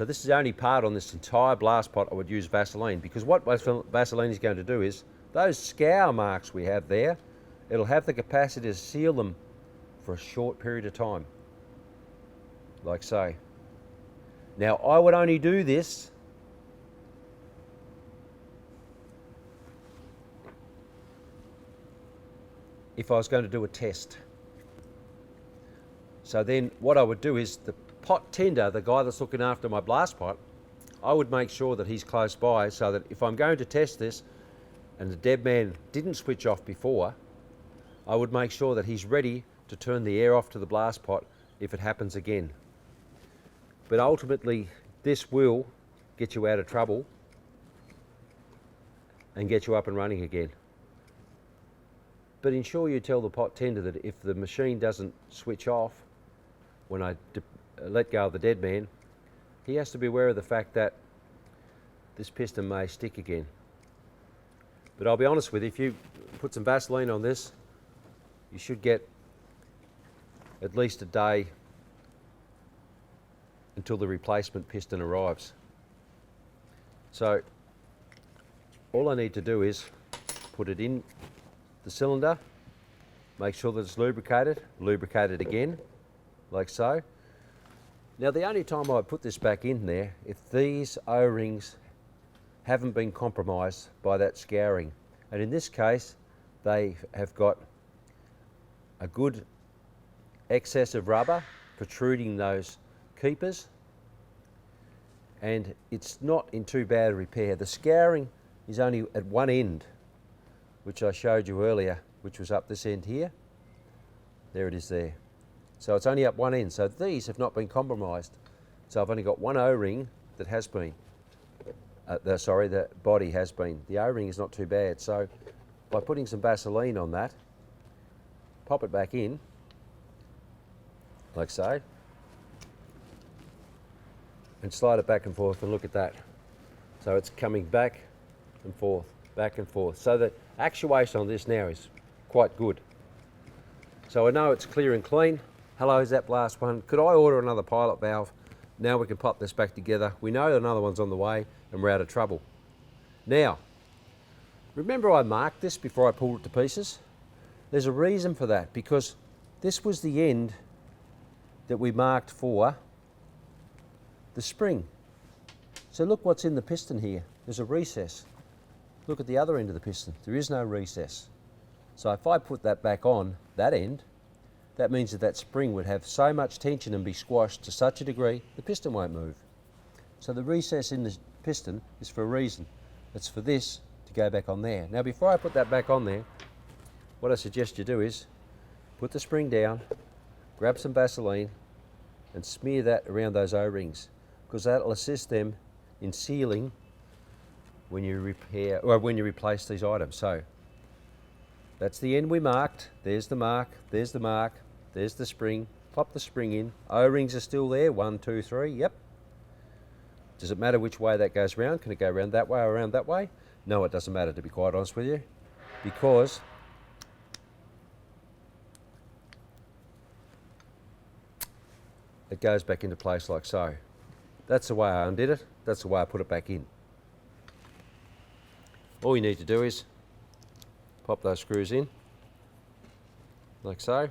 So this is the only part on this entire blast pot I would use Vaseline, because what Vaseline is going to do is, those scour marks we have there, it'll have the capacity to seal them for a short period of time, like so. Now I would only do this if I was going to do a test. So then what I would do is, the pot tender, the guy that's looking after my blast pot, I would make sure that he's close by, so that if I'm going to test this and the dead man didn't switch off before, I would make sure that he's ready to turn the air off to the blast pot if it happens again. But ultimately, this will get you out of trouble and get you up and running again. But ensure you tell the pot tender that if the machine doesn't switch off when I let go of the dead man, he has to be aware of the fact that this piston may stick again. But I'll be honest with you, if you put some Vaseline on this, you should get at least a day until the replacement piston arrives. So all I need to do is put it in the cylinder, make sure that it's lubricate it again, like so. Now the only time I put this back in there, if these O-rings haven't been compromised by that scouring. And in this case, they have got a good excess of rubber protruding those keepers, and it's not in too bad a repair. The scouring is only at one end, which I showed you earlier, which was up this end here. There it is there. So it's only up one end. So these have not been compromised. So I've only got one O-ring that has been. The body has been. The O-ring is not too bad. So by putting some Vaseline on that, pop it back in, like so, and slide it back and forth, and look at that. So it's coming back and forth, back and forth. So the actuation on this now is quite good. So I know it's clear and clean. Hello, is that BlastOne? Could I order another pilot valve? Now we can pop this back together. We know another one's on the way and we're out of trouble. Now, remember I marked this before I pulled it to pieces? There's a reason for that, because this was the end that we marked for the spring. So look what's in the piston here. There's a recess. Look at the other end of the piston. There is no recess. So if I put that back on that end, that means that that spring would have so much tension and be squashed to such a degree the piston won't move. So the recess in the piston is for a reason. It's for this to go back on there. Now before I put that back on there, what I suggest you do is put the spring down, grab some Vaseline and smear that around those O-rings, because that'll assist them in sealing when you repair, or when you replace these items. So that's the end we marked. There's the mark, there's the mark, there's the spring. Pop the spring in. O-rings are still there, 1, 2, 3, yep. Does it matter which way that goes around? Can it go around that way or around that way? No, it doesn't matter, to be quite honest with you, because it goes back into place like so. That's the way I undid it. That's the way I put it back in. All you need to do is pop those screws in, like so.